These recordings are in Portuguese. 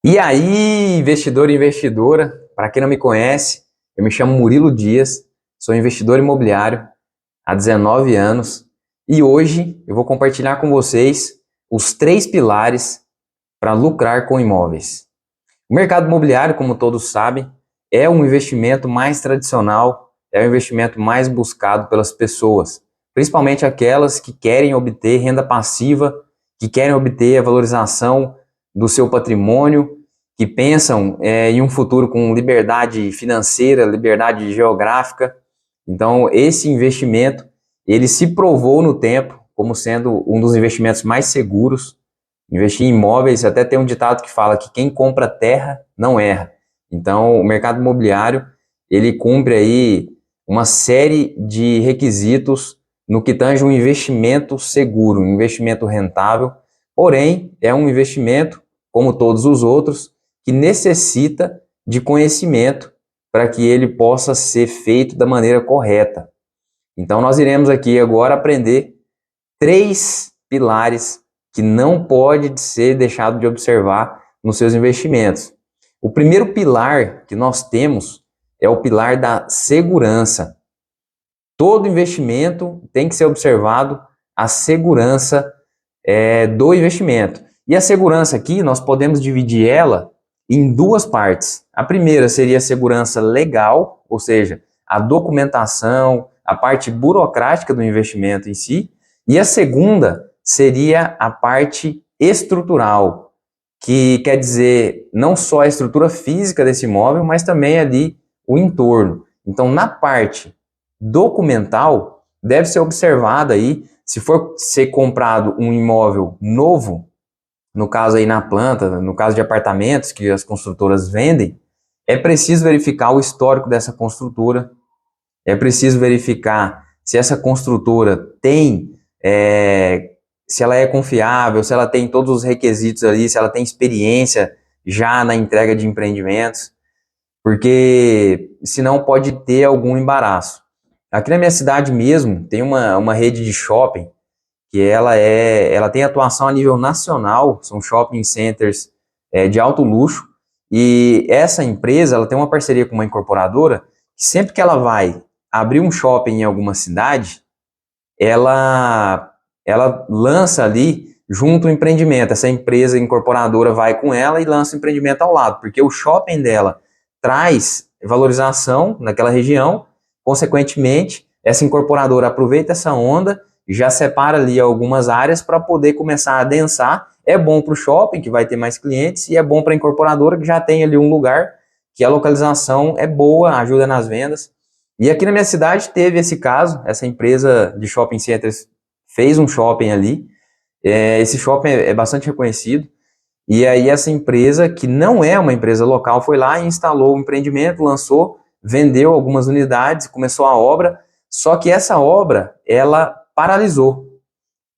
E aí, investidor e investidora, para quem não me conhece, eu me chamo Murilo Dias, sou investidor imobiliário há 19 anos e hoje eu vou compartilhar com vocês os 3 pilares para lucrar com imóveis. O mercado imobiliário, como todos sabem, é um investimento mais tradicional, é o investimento mais buscado pelas pessoas, principalmente aquelas que querem obter renda passiva, que querem obter a valorização do seu patrimônio, que pensam em um futuro com liberdade financeira, liberdade geográfica. Então, esse investimento, ele se provou no tempo como sendo um dos investimentos mais seguros. Investir em imóveis, até tem um ditado que fala que quem compra terra não erra. Então, o mercado imobiliário, ele cumpre aí uma série de requisitos no que tange um investimento seguro, um investimento rentável, porém, é um investimento, como todos os outros, que necessita de conhecimento para que ele possa ser feito da maneira correta. Então, nós iremos aqui agora aprender 3 pilares que não pode ser deixado de observar nos seus investimentos. O primeiro pilar que nós temos é o pilar da segurança. Todo investimento tem que ser observado a segurança do investimento. E a segurança aqui, nós podemos dividir ela em 2 partes. A primeira seria a segurança legal, ou seja, a documentação, a parte burocrática do investimento em si, e a segunda seria a parte estrutural, que quer dizer não só a estrutura física desse imóvel, mas também ali o entorno. Então, na parte documental, deve ser observada aí, se for ser comprado um imóvel novo, no caso aí na planta, no caso de apartamentos que as construtoras vendem, é preciso verificar o histórico dessa construtora, é preciso verificar se essa construtora tem, se ela é confiável, se ela tem todos os requisitos ali, se ela tem experiência já na entrega de empreendimentos, porque senão pode ter algum embaraço. Aqui na minha cidade mesmo tem uma rede de shopping que ela tem atuação a nível nacional, são shopping centers de alto luxo, e essa empresa ela tem uma parceria com uma incorporadora que sempre que ela vai abrir um shopping em alguma cidade, ela lança ali junto o empreendimento. Essa empresa incorporadora vai com ela e lança o empreendimento ao lado, porque o shopping dela traz valorização naquela região, consequentemente, essa incorporadora aproveita essa onda, já separa ali algumas áreas para poder começar a adensar. É bom para o shopping, que vai ter mais clientes, e é bom para a incorporadora, que já tem ali um lugar que a localização é boa, ajuda nas vendas. E aqui na minha cidade teve esse caso, essa empresa de shopping centers fez um shopping ali, esse shopping é bastante reconhecido, e aí essa empresa, que não é uma empresa local, foi lá e instalou o empreendimento, lançou, vendeu algumas unidades, começou a obra, só que essa obra, ela paralisou,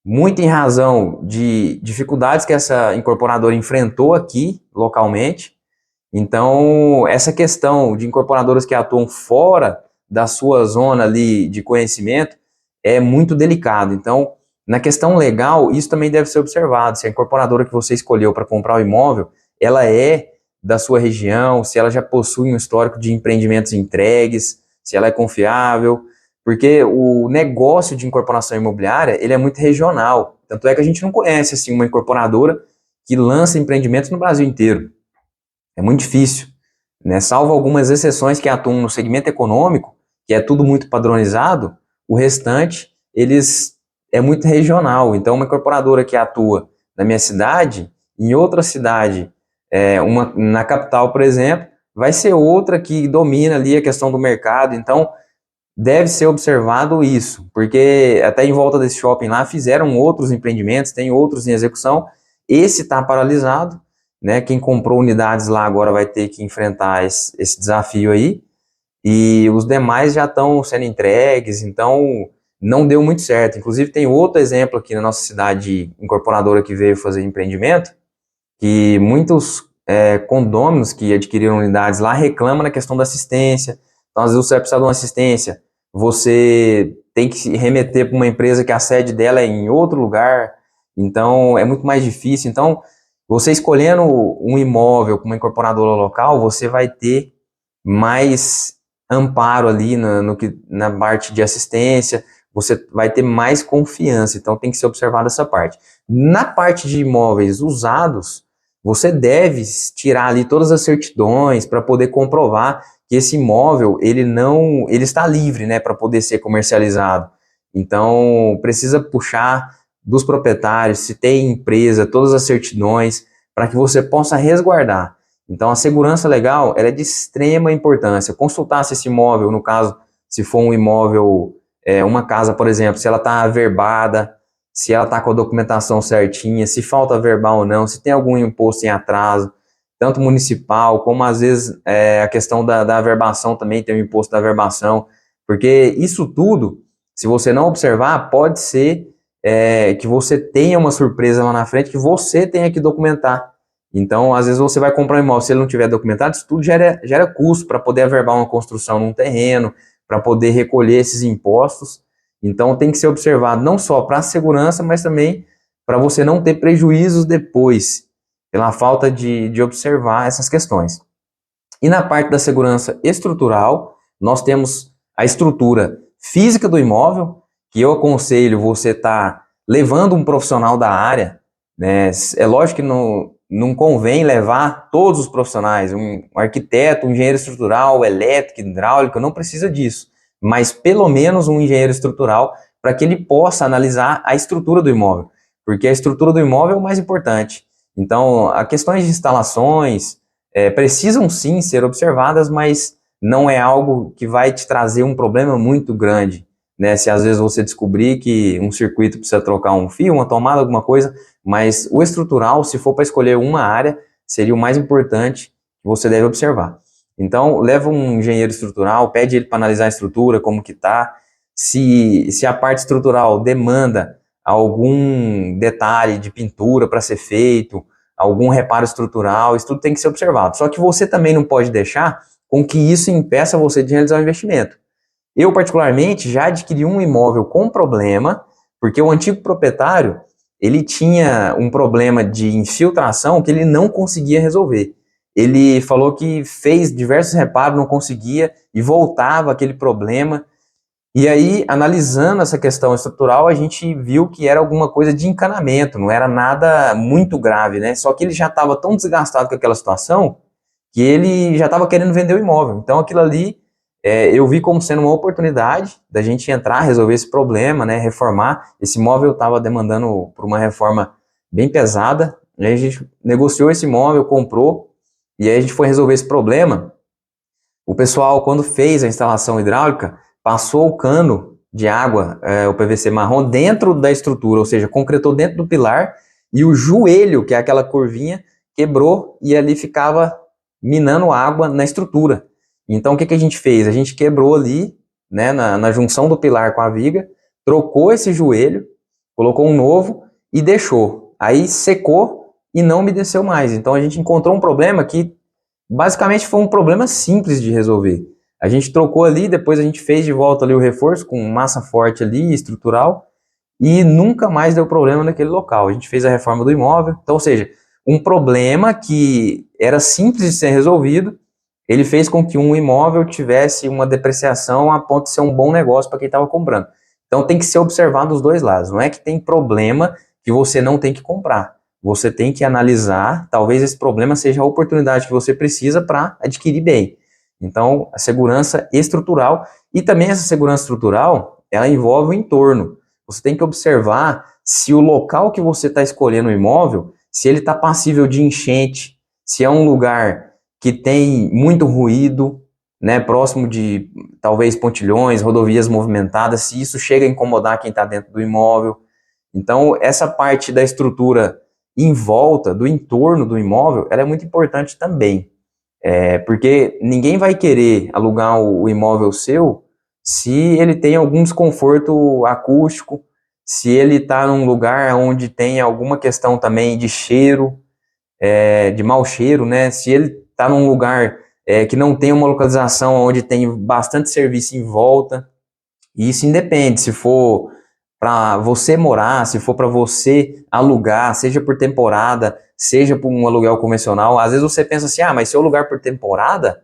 muito em razão de dificuldades que essa incorporadora enfrentou aqui, localmente. Então, essa questão de incorporadoras que atuam fora da sua zona ali de conhecimento é muito delicado. Então, na questão legal, isso também deve ser observado. Se a incorporadora que você escolheu para comprar o imóvel, ela é da sua região, se ela já possui um histórico de empreendimentos entregues, se ela é confiável, porque o negócio de incorporação imobiliária, ele é muito regional. Tanto é que a gente não conhece assim uma incorporadora que lança empreendimentos no Brasil inteiro. É muito difícil, né? Salvo algumas exceções que atuam no segmento econômico, que é tudo muito padronizado, o restante, eles é muito regional. Então, uma incorporadora que atua na minha cidade, em outra cidade, na capital, por exemplo, vai ser outra que domina ali a questão do mercado. Então, deve ser observado isso, porque até em volta desse shopping lá fizeram outros empreendimentos, tem outros em execução, esse está paralisado, né? Quem comprou unidades lá agora vai ter que enfrentar esse desafio aí, e os demais já estão sendo entregues, então não deu muito certo. Inclusive tem outro exemplo aqui na nossa cidade, incorporadora que veio fazer empreendimento, que muitos condôminos que adquiriram unidades lá reclamam na questão da assistência. Então, às vezes você vai precisar de uma assistência, você tem que se remeter para uma empresa que a sede dela é em outro lugar, então é muito mais difícil. Então, Você escolhendo um imóvel com uma incorporadora local, você vai ter mais amparo ali na parte de assistência, você vai ter mais confiança, então tem que ser observado essa parte. Na parte de imóveis usados, você deve tirar ali todas as certidões para poder comprovar que esse imóvel ele está livre, né, para poder ser comercializado. Então precisa puxar dos proprietários, se tem empresa, todas as certidões, para que você possa resguardar. Então, a segurança legal ela é de extrema importância. Consultar se esse imóvel, no caso, se for um imóvel, uma casa, por exemplo, se ela está averbada, se ela está com a documentação certinha, se falta verbal ou não, se tem algum imposto em atraso, tanto municipal, como às vezes a questão da averbação também tem o imposto da averbação, porque isso tudo, se você não observar, pode ser que você tenha uma surpresa lá na frente que você tenha que documentar. Então, às vezes você vai comprar um imóvel, se ele não tiver documentado, isso tudo gera custo para poder averbar uma construção num terreno, para poder recolher esses impostos. Então, tem que ser observado não só para a segurança, mas também para você não ter prejuízos depois, pela falta de observar essas questões. E na parte da segurança estrutural, nós temos a estrutura física do imóvel, que eu aconselho você estar levando um profissional da área, né? É lógico que não convém levar todos os profissionais, um arquiteto, um engenheiro estrutural, elétrico, hidráulico, não precisa disso, mas pelo menos um engenheiro estrutural para que ele possa analisar a estrutura do imóvel, porque a estrutura do imóvel é o mais importante. Então, as questões de instalações precisam sim ser observadas, mas não é algo que vai te trazer um problema muito grande, né? Se às vezes você descobrir que um circuito precisa trocar um fio, uma tomada, alguma coisa, mas o estrutural, se for para escolher uma área, seria o mais importante que você deve observar. Então, leva um engenheiro estrutural, pede ele para analisar a estrutura, como que está, se a parte estrutural demanda algum detalhe de pintura para ser feito, algum reparo estrutural, isso tudo tem que ser observado. Só que você também não pode deixar com que isso impeça você de realizar o investimento. Eu, particularmente, já adquiri um imóvel com problema, porque o antigo proprietário, ele tinha um problema de infiltração que ele não conseguia resolver. Ele falou que fez diversos reparos, não conseguia, e voltava aquele problema. E aí, analisando essa questão estrutural, a gente viu que era alguma coisa de encanamento, não era nada muito grave, né? Só que ele já estava tão desgastado com aquela situação que ele já estava querendo vender o imóvel. Então, aquilo ali eu vi como sendo uma oportunidade da gente entrar, resolver esse problema, né? Reformar. Esse imóvel estava demandando por uma reforma bem pesada. E aí a gente negociou esse imóvel, comprou, e aí a gente foi resolver esse problema. O pessoal, quando fez a instalação hidráulica, passou o cano de água, o PVC marrom, dentro da estrutura, ou seja, concretou dentro do pilar, e o joelho, que é aquela curvinha, quebrou e ali ficava minando água na estrutura. Então, o que a gente fez? A gente quebrou ali, né, na junção do pilar com a viga, trocou esse joelho, colocou um novo e deixou. Aí secou e não umedeceu mais. Então, a gente encontrou um problema que basicamente foi um problema simples de resolver. A gente trocou ali, depois a gente fez de volta ali o reforço com massa forte ali, estrutural, e nunca mais deu problema naquele local. A gente fez a reforma do imóvel, então, ou seja, um problema que era simples de ser resolvido, ele fez com que um imóvel tivesse uma depreciação a ponto de ser um bom negócio para quem estava comprando. Então tem que ser observado os dois lados. Não é que tem problema que você não tem que comprar. Você tem que analisar, talvez esse problema seja a oportunidade que você precisa para adquirir bem. Então, a segurança estrutural e também essa segurança estrutural, ela envolve o entorno. Você tem que observar se o local que você está escolhendo o imóvel, se ele está passível de enchente, se é um lugar que tem muito ruído, né, próximo de talvez pontilhões, rodovias movimentadas, se isso chega a incomodar quem está dentro do imóvel. Então, essa parte da estrutura em volta, do entorno do imóvel, ela é muito importante também. Porque ninguém vai querer alugar o imóvel seu se ele tem algum desconforto acústico, se ele está num lugar onde tem alguma questão também de cheiro, de mau cheiro, né? Se ele está num lugar que não tem uma localização onde tem bastante serviço em volta, e isso independe, se for para você morar, se for para você alugar, seja por temporada, seja por um aluguel convencional, às vezes você pensa assim, mas se eu alugar por temporada,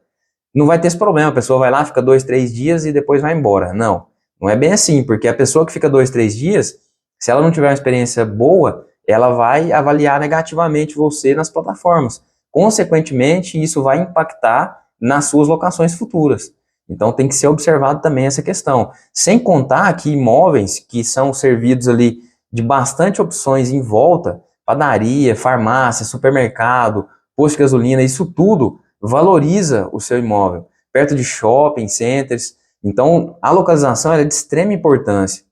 não vai ter esse problema, a pessoa vai lá, fica 2, 3 dias e depois vai embora. Não, não é bem assim, porque a pessoa que fica 2, 3 dias, se ela não tiver uma experiência boa, ela vai avaliar negativamente você nas plataformas. Consequentemente, isso vai impactar nas suas locações futuras. Então tem que ser observado também essa questão. Sem contar que imóveis que são servidos ali de bastante opções em volta, padaria, farmácia, supermercado, posto de gasolina, isso tudo valoriza o seu imóvel, perto de shopping centers. Então, a localização é de extrema importância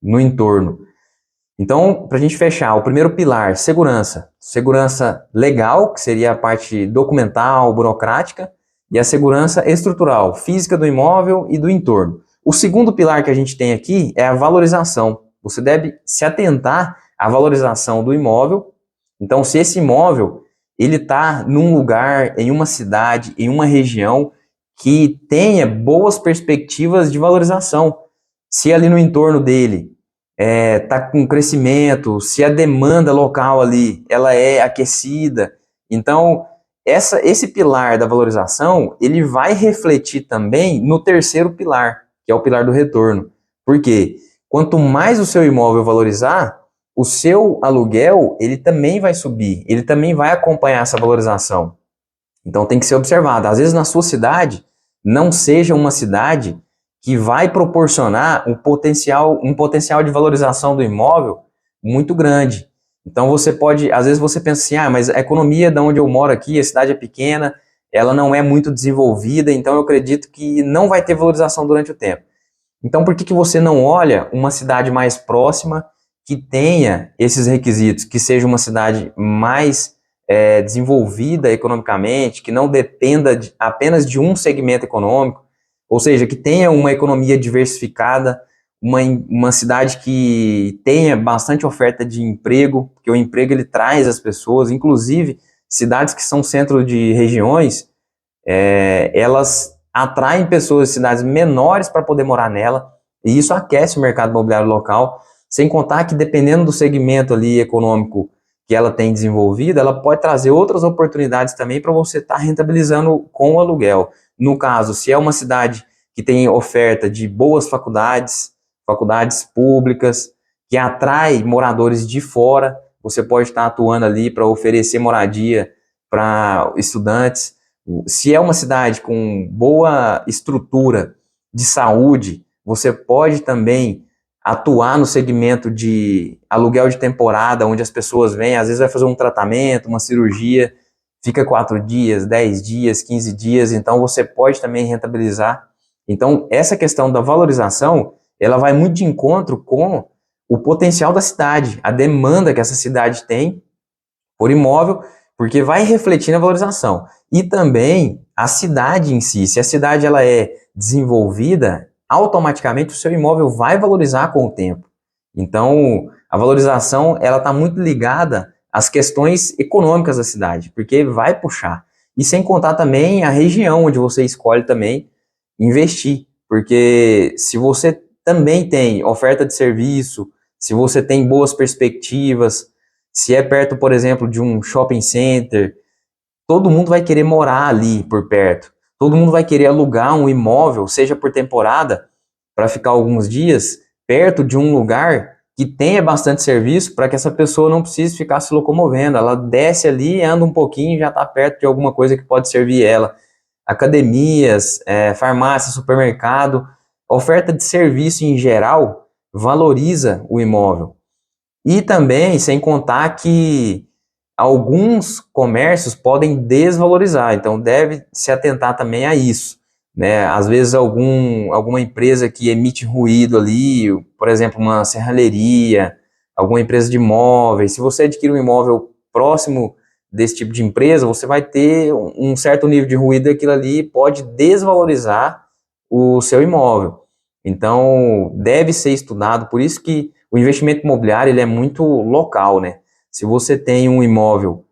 no entorno. Então, para a gente fechar, o primeiro pilar, segurança. Segurança legal, que seria a parte documental, burocrática, e a segurança estrutural, física do imóvel e do entorno. O segundo pilar que a gente tem aqui é a valorização. Você deve se atentar à valorização do imóvel. Então, se esse imóvel ele está num lugar, em uma cidade, em uma região que tenha boas perspectivas de valorização. Se ali no entorno dele está com crescimento, se a demanda local ali ela é aquecida. Então, esse pilar da valorização, ele vai refletir também no terceiro pilar, que é o pilar do retorno. Por quê? Quanto mais o seu imóvel valorizar, o seu aluguel, ele também vai subir, ele também vai acompanhar essa valorização. Então tem que ser observado. Às vezes na sua cidade, não seja uma cidade que vai proporcionar um potencial de valorização do imóvel muito grande. Então você pode, às vezes você pensa assim, mas a economia de onde eu moro aqui, a cidade é pequena, ela não é muito desenvolvida, então eu acredito que não vai ter valorização durante o tempo. Então por que você não olha uma cidade mais próxima que tenha esses requisitos, que seja uma cidade mais desenvolvida economicamente, que não dependa apenas de um segmento econômico, ou seja, que tenha uma economia diversificada, uma cidade que tenha bastante oferta de emprego, porque o emprego ele traz as pessoas, inclusive cidades que são centro de regiões, elas atraem pessoas de cidades menores para poder morar nela, e isso aquece o mercado imobiliário local, sem contar que dependendo do segmento ali econômico que ela tem desenvolvido, ela pode trazer outras oportunidades também para você estar rentabilizando com o aluguel. No caso, se é uma cidade que tem oferta de boas faculdades, faculdades públicas, que atrai moradores de fora, você pode estar atuando ali para oferecer moradia para estudantes. Se é uma cidade com boa estrutura de saúde, você pode também atuar no segmento de aluguel de temporada, onde as pessoas vêm, às vezes vai fazer um tratamento, uma cirurgia, fica 4 dias, 10 dias, 15 dias, então você pode também rentabilizar. Então, essa questão da valorização, ela vai muito de encontro com o potencial da cidade, a demanda que essa cidade tem por imóvel, porque vai refletir na valorização. E também a cidade em si, se a cidade ela é desenvolvida, automaticamente o seu imóvel vai valorizar com o tempo. Então, a valorização ela está muito ligada às questões econômicas da cidade, porque vai puxar. E sem contar também a região onde você escolhe também investir, porque se você também tem oferta de serviço, se você tem boas perspectivas, se é perto, por exemplo, de um shopping center, todo mundo vai querer morar ali por perto. Todo mundo vai querer alugar um imóvel, seja por temporada, para ficar alguns dias, perto de um lugar que tenha bastante serviço, para que essa pessoa não precise ficar se locomovendo. Ela desce ali, anda um pouquinho e já está perto de alguma coisa que pode servir ela. Academias, farmácia, supermercado, oferta de serviço em geral valoriza o imóvel. E também, sem contar que alguns comércios podem desvalorizar, então deve se atentar também a isso, né? Às vezes alguma empresa que emite ruído ali, por exemplo, uma serralheria, alguma empresa de imóveis, se você adquirir um imóvel próximo desse tipo de empresa, você vai ter um certo nível de ruído e aquilo ali pode desvalorizar o seu imóvel. Então, deve ser estudado, por isso que o investimento imobiliário ele é muito local, né? Se você tem um imóvel,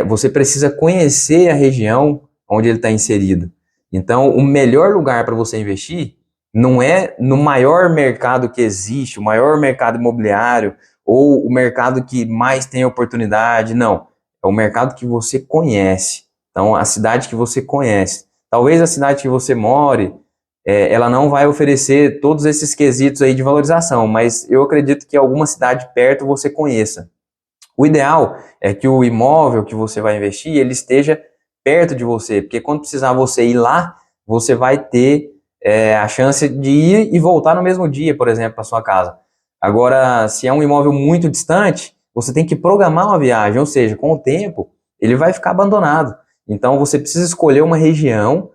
você precisa conhecer a região onde ele está inserido. Então, o melhor lugar para você investir Não é no maior mercado que existe, o maior mercado imobiliário, ou o mercado que mais tem oportunidade, não. É o mercado que você conhece. Então, a cidade que você conhece. Talvez a cidade que você more, ela não vai oferecer todos esses quesitos aí de valorização, mas eu acredito que alguma cidade perto você conheça. O ideal é que o imóvel que você vai investir, ele esteja perto de você, porque quando precisar você ir lá, você vai ter a chance de ir e voltar no mesmo dia, por exemplo, para sua casa. Agora, se é um imóvel muito distante, você tem que programar uma viagem, ou seja, com o tempo, ele vai ficar abandonado. Então, você precisa escolher uma região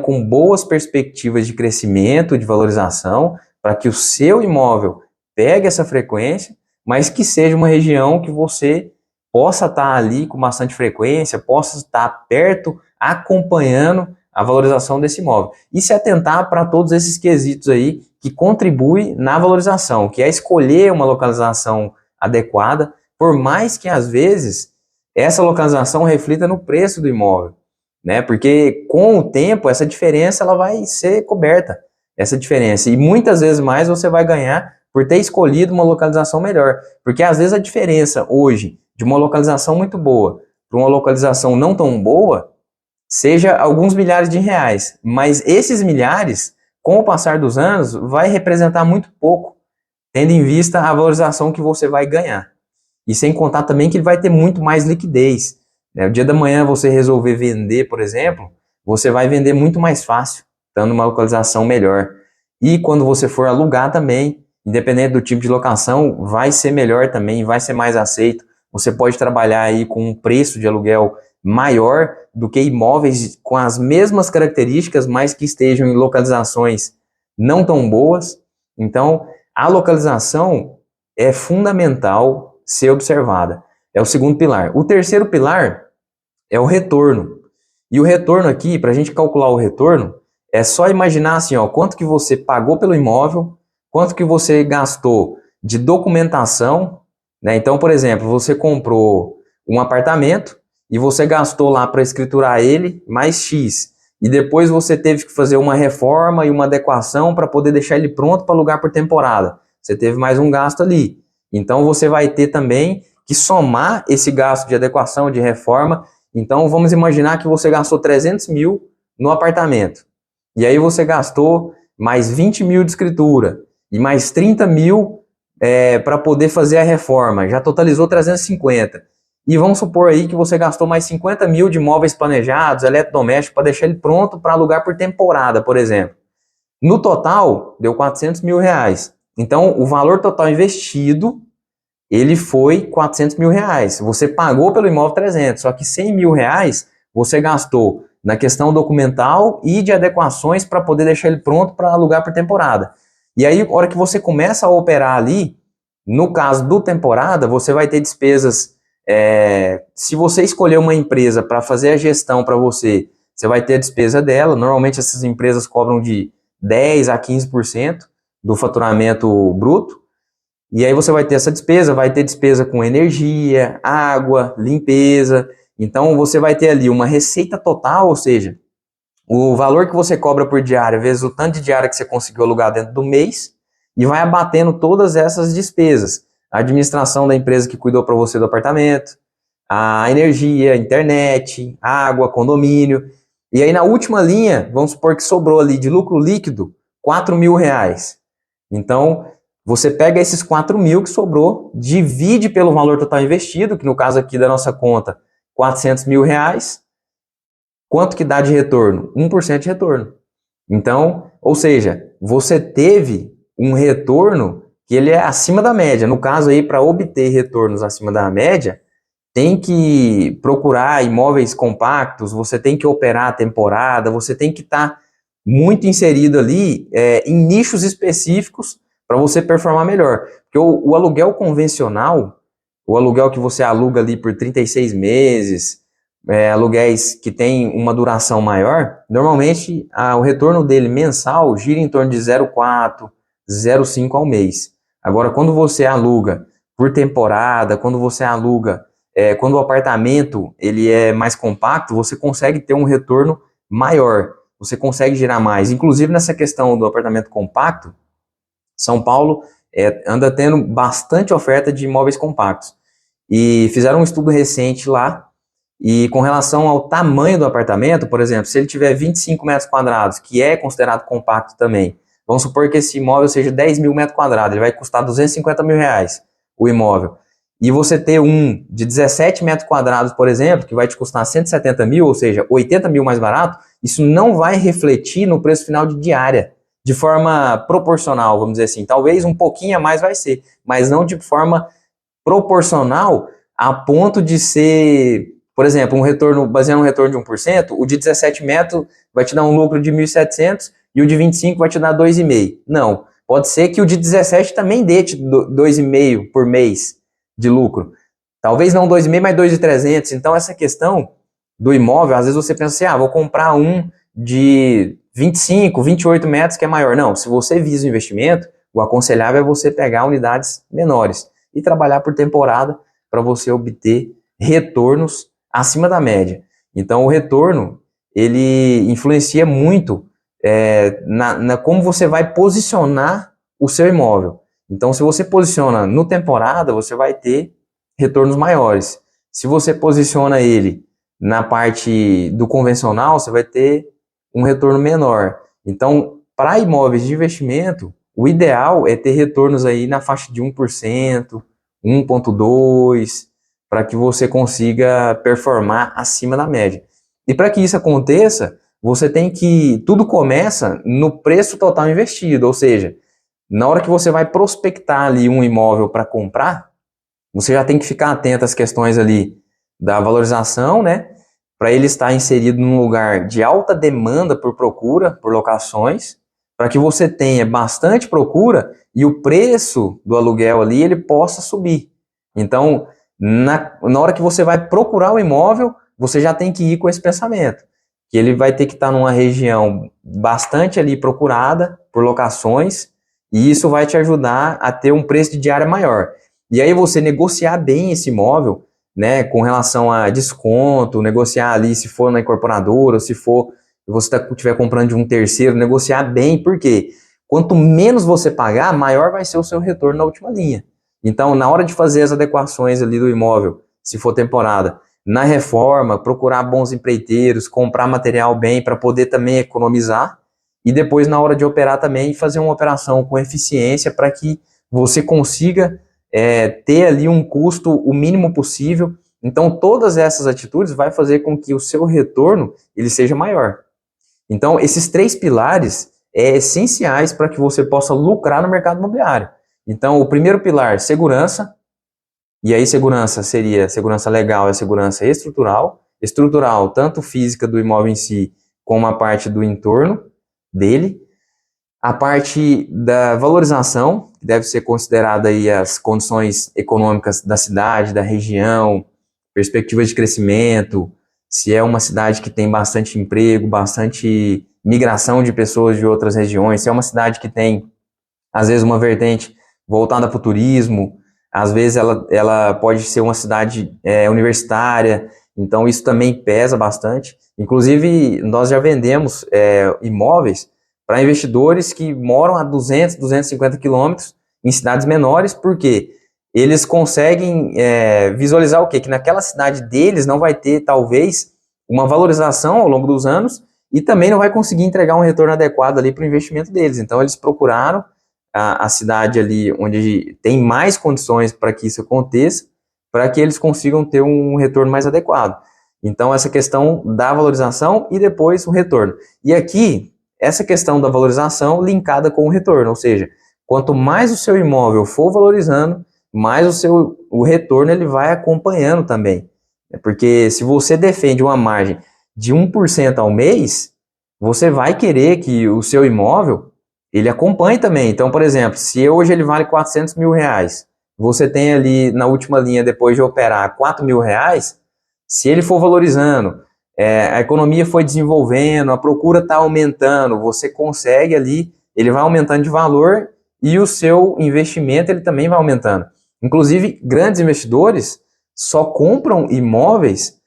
com boas perspectivas de crescimento, de valorização, para que o seu imóvel pegue essa frequência, mas que seja uma região que você possa estar ali com bastante frequência, possa estar perto, acompanhando a valorização desse imóvel. E se atentar para todos esses quesitos aí que contribuem na valorização, que é escolher uma localização adequada, por mais que às vezes essa localização reflita no preço do imóvel, né? Porque com o tempo essa diferença ela vai ser coberta, essa diferença, e muitas vezes mais você vai ganhar por ter escolhido uma localização melhor. Porque às vezes a diferença hoje de uma localização muito boa para uma localização não tão boa seja alguns milhares de reais, mas esses milhares, com o passar dos anos, vai representar muito pouco, tendo em vista a valorização que você vai ganhar. E sem contar também que ele vai ter muito mais liquidez, né? O dia da manhã você resolver vender, por exemplo, você vai vender muito mais fácil, estando numa localização melhor. E quando você for alugar também, independente do tipo de locação, vai ser melhor também, vai ser mais aceito. Você pode trabalhar aí com um preço de aluguel maior do que imóveis com as mesmas características, mas que estejam em localizações não tão boas. Então, a localização é fundamental ser observada. É o segundo pilar. O terceiro pilar é o retorno. E o retorno aqui, para a gente calcular o retorno, é só imaginar assim, ó, quanto que você pagou pelo imóvel, quanto que você gastou de documentação, né? Então, por exemplo, você comprou um apartamento e você gastou lá para escriturar ele mais X. E depois você teve que fazer uma reforma e uma adequação para poder deixar ele pronto para alugar por temporada. Você teve mais um gasto ali. Então você vai ter também que somar esse gasto de adequação, de reforma. Então vamos imaginar que você gastou 300 mil no apartamento. E aí você gastou mais 20 mil de escritura e mais 30 mil para poder fazer a reforma. Já totalizou 350. E vamos supor aí que você gastou mais 50 mil de móveis planejados, eletrodomésticos, para deixar ele pronto para alugar por temporada, por exemplo. No total, deu 400 mil reais. Então, o valor total investido, ele foi 400 mil reais. Você pagou pelo imóvel 300, só que 100 mil reais você gastou na questão documental e de adequações para poder deixar ele pronto para alugar por temporada. E aí, na hora que você começa a operar ali, no caso do temporada, você vai ter despesas. Se você escolher uma empresa para fazer a gestão para você, você vai ter a despesa dela. Normalmente essas empresas cobram de 10 a 15% do faturamento bruto. E aí você vai ter essa despesa, vai ter despesa com energia, água, limpeza. Então você vai ter ali uma receita total, ou seja, o valor que você cobra por diária vezes o tanto de diária que você conseguiu alugar dentro do mês, e vai abatendo todas essas despesas. A administração da empresa que cuidou para você do apartamento, a energia, internet, água, condomínio. E aí na última linha, vamos supor que sobrou ali de lucro líquido 4 mil reais. Então, você pega esses 4 mil que sobrou, divide pelo valor total investido, que no caso aqui da nossa conta, 400 mil reais. Quanto que dá de retorno? 1% de retorno. Então, ou seja, você teve um retorno que ele é acima da média. No caso aí, para obter retornos acima da média, tem que procurar imóveis compactos, você tem que operar a temporada, você tem que estar muito inserido ali em nichos específicos para você performar melhor. Porque o aluguel convencional, o aluguel que você aluga ali por 36 meses, aluguéis que tem uma duração maior, normalmente o retorno dele mensal gira em torno de 0,4, 0,5 ao mês. Agora, quando você aluga por temporada, quando você aluga, quando o apartamento ele é mais compacto, você consegue ter um retorno maior. você consegue girar mais. Inclusive nessa questão do apartamento compacto, São Paulo anda tendo bastante oferta de imóveis compactos. E fizeram um estudo recente lá, e com relação ao tamanho do apartamento, por exemplo, se ele tiver 25 metros quadrados, que é considerado compacto também, vamos supor que esse imóvel seja 10 mil metros quadrados, ele vai custar 250 mil reais o imóvel. E você ter um de 17 metros quadrados, por exemplo, que vai te custar 170 mil, ou seja, 80 mil mais barato, isso não vai refletir no preço final de diária, de forma proporcional, vamos dizer assim. Talvez um pouquinho a mais vai ser, mas não de forma proporcional a ponto de ser, por exemplo, um retorno, baseado no retorno de 1%, o de 17 metros vai te dar um lucro de 1.700 e o de 25 vai te dar 2,5. Não, pode ser que o de 17 também dê 2,5 por mês de lucro. Talvez não 2,5, mas 2.300. Então essa questão do imóvel, às vezes você pensa assim, vou comprar um de 25, 28 metros que é maior. Não, se você visa o investimento, o aconselhável é você pegar unidades menores e trabalhar por temporada para você obter retornos acima da média. Então o retorno, ele influencia muito na como você vai posicionar o seu imóvel. Então se você posiciona no temporada, você vai ter retornos maiores. Se você posiciona ele na parte do convencional, você vai ter um retorno menor. Então, para imóveis de investimento, o ideal é ter retornos aí na faixa de 1%, 1,2%, para que você consiga performar acima da média. E para que isso aconteça, você tem que... Tudo começa no preço total investido, ou seja, na hora que você vai prospectar ali um imóvel para comprar, você já tem que ficar atento às questões ali da valorização, né? Para ele estar inserido num lugar de alta demanda por procura, por locações, para que você tenha bastante procura e o preço do aluguel ali ele possa subir. Então, na hora que você vai procurar o imóvel, você já tem que ir com esse pensamento, que ele vai ter que estar numa região bastante ali procurada por locações, e isso vai te ajudar a ter um preço de diária maior. E aí você negociar bem esse imóvel, né, com relação a desconto, negociar ali se for na incorporadora, ou se for você estiver comprando de um terceiro, negociar bem, porque quanto menos você pagar, maior vai ser o seu retorno na última linha. Então, na hora de fazer as adequações ali do imóvel, se for temporada, na reforma, procurar bons empreiteiros, comprar material bem para poder também economizar, e depois na hora de operar também fazer uma operação com eficiência para que você consiga ter ali um custo o mínimo possível. Então todas essas atitudes vai fazer com que o seu retorno ele seja maior. Então esses três pilares essenciais para que você possa lucrar no mercado imobiliário. Então o primeiro pilar, segurança, e aí segurança seria segurança legal e segurança estrutural. Estrutural, tanto física do imóvel em si, como a parte do entorno dele. A parte da valorização, que deve ser considerada aí as condições econômicas da cidade, da região, perspectivas de crescimento, se é uma cidade que tem bastante emprego, bastante migração de pessoas de outras regiões, se é uma cidade que tem, às vezes, uma vertente voltada para o turismo, às vezes ela pode ser uma cidade universitária, então isso também pesa bastante. Inclusive, nós já vendemos imóveis para investidores que moram a 200, 250 quilômetros em cidades menores, porque eles conseguem visualizar o quê? Que naquela cidade deles não vai ter, talvez, uma valorização ao longo dos anos e também não vai conseguir entregar um retorno adequado ali para o investimento deles. Então, eles procuraram a cidade ali onde tem mais condições para que isso aconteça, para que eles consigam ter um retorno mais adequado. Então, essa questão da valorização e depois o retorno. E aqui, essa questão da valorização linkada com o retorno, ou seja, quanto mais o seu imóvel for valorizando, mais o retorno ele vai acompanhando também. Porque se você defende uma margem de 1% ao mês, você vai querer que o seu imóvel ele acompanhe também. Então, por exemplo, se hoje ele vale 400 mil reais, você tem ali na última linha, depois de operar, 4 mil reais, se ele for valorizando, a economia foi desenvolvendo, a procura está aumentando, você consegue ali, ele vai aumentando de valor e o seu investimento ele também vai aumentando. Inclusive, grandes investidores só compram imóveis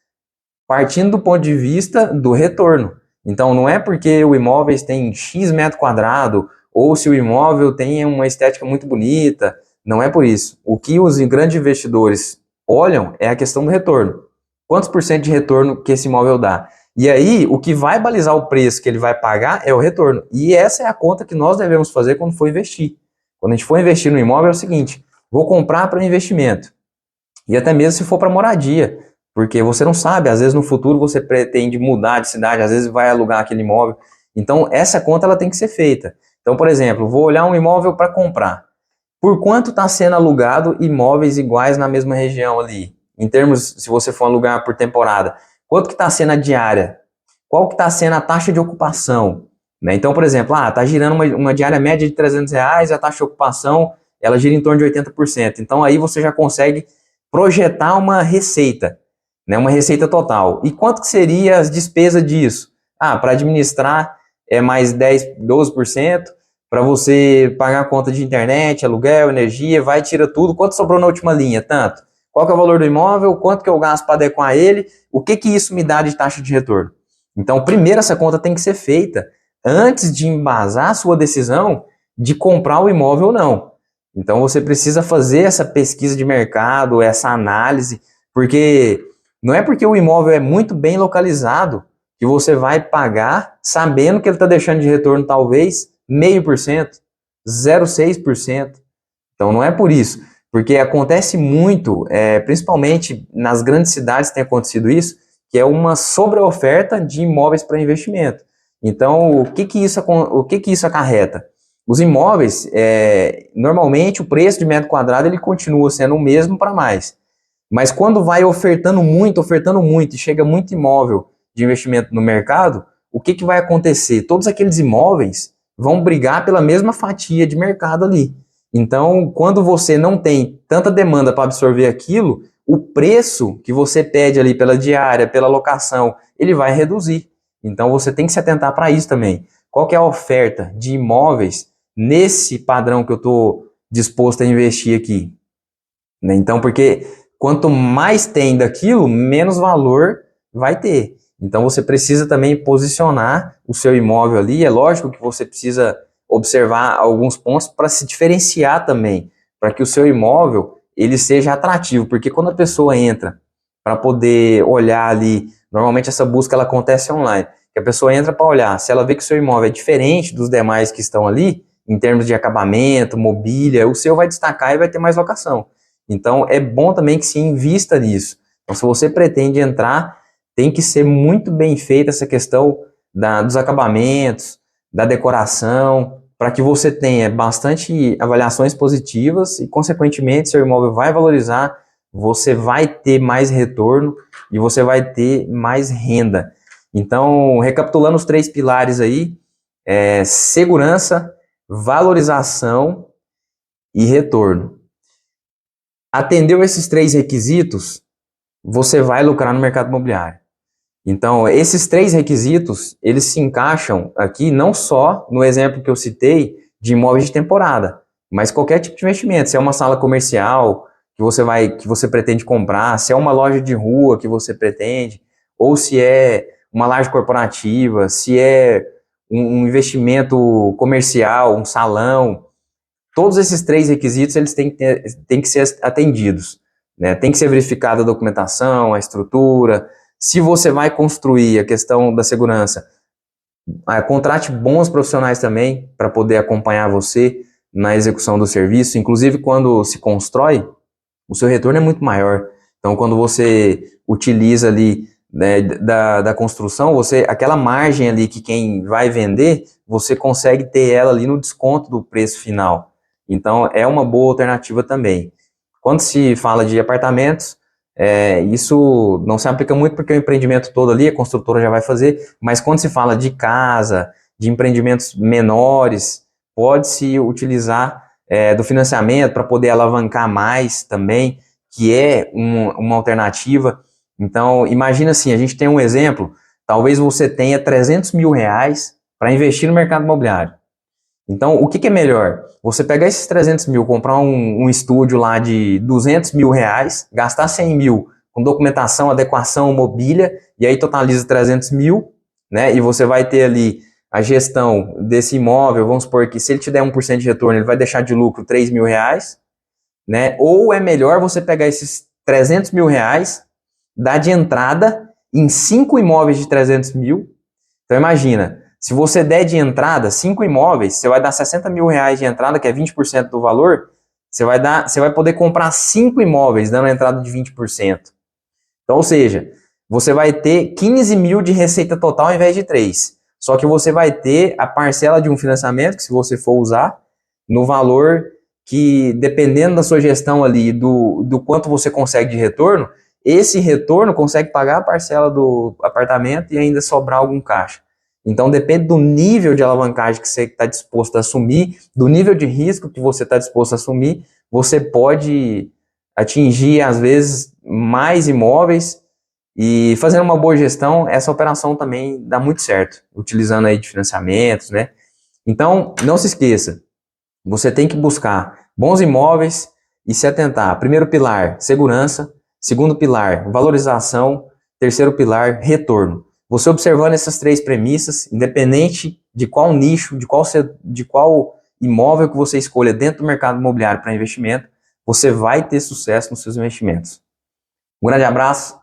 partindo do ponto de vista do retorno. Então, não é porque o imóvel tem X metro quadrado, ou se o imóvel tem uma estética muito bonita, não é por isso. O que os grandes investidores olham é a questão do retorno. Quantos por cento de retorno que esse imóvel dá? E aí, o que vai balizar o preço que ele vai pagar é o retorno. E essa é a conta que nós devemos fazer quando for investir. Quando a gente for investir no imóvel é o seguinte, vou comprar para investimento. E até mesmo se for para moradia. Porque você não sabe, às vezes no futuro você pretende mudar de cidade, às vezes vai alugar aquele imóvel. Então, essa conta ela tem que ser feita. Então, por exemplo, vou olhar um imóvel para comprar. Por quanto está sendo alugado imóveis iguais na mesma região ali? Em termos, se você for alugar por temporada, quanto que está sendo a diária? Qual que está sendo a taxa de ocupação? Né? Então, por exemplo, está girando uma diária média de R$ 300, a taxa de ocupação ela gira em torno de 80%. Então, aí você já consegue projetar uma receita, né? Uma receita total. E quanto que seria as despesas disso? Para administrar é mais 10, 12%. Para você pagar a conta de internet, aluguel, energia, vai, tira tudo. Quanto sobrou na última linha? Tanto. Qual que é o valor do imóvel? Quanto que eu gasto para adequar ele? O que que isso me dá de taxa de retorno? Então, primeiro essa conta tem que ser feita antes de embasar a sua decisão de comprar o imóvel ou não. Então, você precisa fazer essa pesquisa de mercado, essa análise, porque não é porque o imóvel é muito bem localizado que você vai pagar sabendo que ele está deixando de retorno talvez 0,5%, 0,6%. Então não é por isso, porque acontece muito, principalmente nas grandes cidades tem acontecido isso, que é uma sobreoferta de imóveis para investimento. Então o que que isso acarreta? Os imóveis, normalmente o preço de metro quadrado ele continua sendo o mesmo para mais. Mas quando vai ofertando muito e chega muito imóvel de investimento no mercado, o que que vai acontecer? Todos aqueles imóveis vão brigar pela mesma fatia de mercado ali. Então, quando você não tem tanta demanda para absorver aquilo, o preço que você pede ali pela diária, pela locação, ele vai reduzir. Então, você tem que se atentar para isso também. Qual que é a oferta de imóveis nesse padrão que eu estou disposto a investir aqui? Né? Então, porque quanto mais tem daquilo, menos valor vai ter. Então você precisa também posicionar o seu imóvel ali. É lógico que você precisa observar alguns pontos para se diferenciar também, para que o seu imóvel ele seja atrativo, porque quando a pessoa entra para poder olhar ali, normalmente essa busca ela acontece online, que a pessoa entra para olhar, se ela vê que o seu imóvel é diferente dos demais que estão ali, em termos de acabamento, mobília, o seu vai destacar e vai ter mais locação. Então é bom também que se invista nisso. Então se você pretende entrar, tem que ser muito bem feita essa questão dos acabamentos, da decoração, para que você tenha bastante avaliações positivas e, consequentemente, seu imóvel vai valorizar, você vai ter mais retorno e você vai ter mais renda. Então, recapitulando os 3 pilares aí, segurança, valorização e retorno. Atendeu esses 3 requisitos, você vai lucrar no mercado imobiliário. Então, esses 3 requisitos, eles se encaixam aqui não só no exemplo que eu citei de imóveis de temporada, mas qualquer tipo de investimento. Se é uma sala comercial que você pretende comprar, se é uma loja de rua que você pretende, ou se é uma laje corporativa, se é um investimento comercial, um salão, todos esses 3 requisitos eles têm que ser atendidos. Né? Tem que ser verificada a documentação, a estrutura. Se você vai construir a questão da segurança, contrate bons profissionais também para poder acompanhar você na execução do serviço. Inclusive, quando se constrói, o seu retorno é muito maior. Então, quando você utiliza ali, né, da construção, aquela margem ali que quem vai vender, você consegue ter ela ali no desconto do preço final. Então, é uma boa alternativa também. Quando se fala de apartamentos, isso não se aplica muito porque o empreendimento todo ali, a construtora já vai fazer, mas quando se fala de casa, de empreendimentos menores, pode-se utilizar do financiamento para poder alavancar mais também, que é uma alternativa. Então, imagina assim, a gente tem um exemplo, talvez você tenha R$300 mil para investir no mercado imobiliário. Então, o que é melhor? Você pegar esses 300 mil, comprar um estúdio lá de R$200 mil, gastar 100 mil com documentação, adequação, mobília, e aí totaliza 300 mil, né? E você vai ter ali a gestão desse imóvel, vamos supor que se ele te der 1% de retorno, ele vai deixar de lucro R$ 3.000, né? Ou é melhor você pegar esses R$ 300.000, dar de entrada em 5 imóveis de 300 mil. Então imagina, se você der de entrada 5 imóveis, você vai dar R$ 60.000 de entrada, que é 20% do valor, você vai poder comprar 5 imóveis, dando entrada de 20%. Então, ou seja, você vai ter 15 mil de receita total ao invés de 3. Só que você vai ter a parcela de um financiamento, que se você for usar, no valor que, dependendo da sua gestão ali, do quanto você consegue de retorno, esse retorno consegue pagar a parcela do apartamento e ainda sobrar algum caixa. Então, depende do nível de alavancagem que você está disposto a assumir, do nível de risco que você está disposto a assumir, você pode atingir, às vezes, mais imóveis, e fazendo uma boa gestão, essa operação também dá muito certo, utilizando aí de financiamentos, né? Então, não se esqueça, você tem que buscar bons imóveis e se atentar. Primeiro pilar, segurança. Segundo pilar, valorização. Terceiro pilar, retorno. Você observando essas 3 premissas, independente de qual nicho, de qual imóvel que você escolha dentro do mercado imobiliário para investimento, você vai ter sucesso nos seus investimentos. Um grande abraço.